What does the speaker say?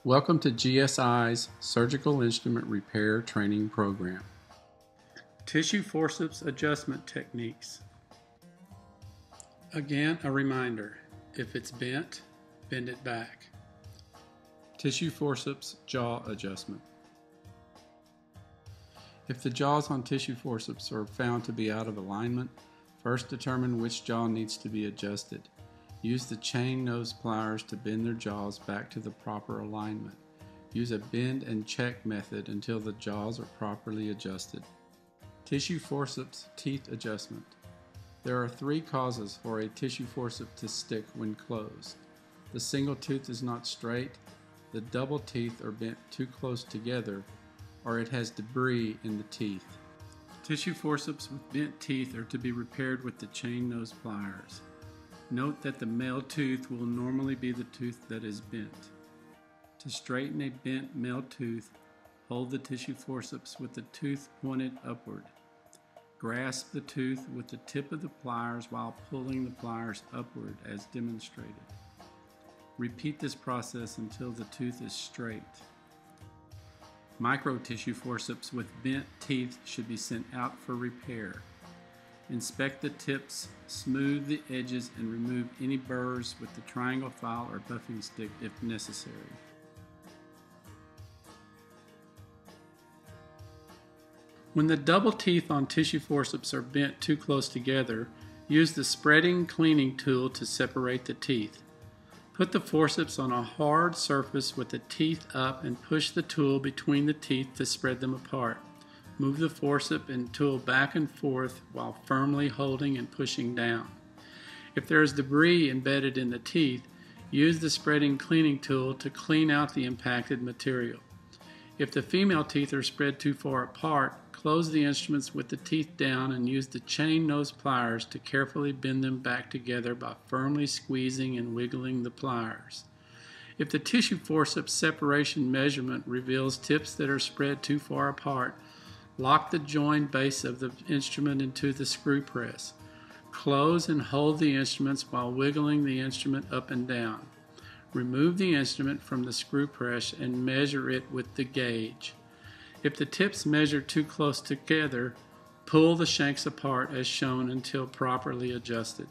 Welcome to GSI's Surgical Instrument Repair Training Program. Tissue Forceps Adjustment Techniques. Again, a reminder, if it's bent, bend it back. Tissue Forceps Jaw Adjustment. If the jaws on tissue forceps are found to be out of alignment, first determine which jaw needs to be adjusted. Use the chain nose pliers to bend their jaws back to the proper alignment. Use a bend and check method until the jaws are properly adjusted. Tissue forceps teeth adjustment. There are three causes for a tissue forceps to stick when closed. The single tooth is not straight, the double teeth are bent too close together, or it has debris in the teeth. Tissue forceps with bent teeth are to be repaired with the chain nose pliers. Note that the male tooth will normally be the tooth that is bent. To straighten a bent male tooth, hold the tissue forceps with the tooth pointed upward. Grasp the tooth with the tip of the pliers while pulling the pliers upward as demonstrated. Repeat this process until the tooth is straight. Micro tissue forceps with bent teeth should be sent out for repair. Inspect the tips, smooth the edges, and remove any burrs with the triangle file or buffing stick if necessary. When the double teeth on tissue forceps are bent too close together, use the spreading cleaning tool to separate the teeth. Put the forceps on a hard surface with the teeth up and push the tool between the teeth to spread them apart. Move the forceps and tool back and forth while firmly holding and pushing down. If there is debris embedded in the teeth, use the spreading cleaning tool to clean out the impacted material. If the female teeth are spread too far apart, close the instruments with the teeth down and use the chain nose pliers to carefully bend them back together by firmly squeezing and wiggling the pliers. If the tissue forceps separation measurement reveals tips that are spread too far apart, lock the joined base of the instrument into the screw press. Close and hold the instruments while wiggling the instrument up and down. Remove the instrument from the screw press and measure it with the gauge. If the tips measure too close together, pull the shanks apart as shown until properly adjusted.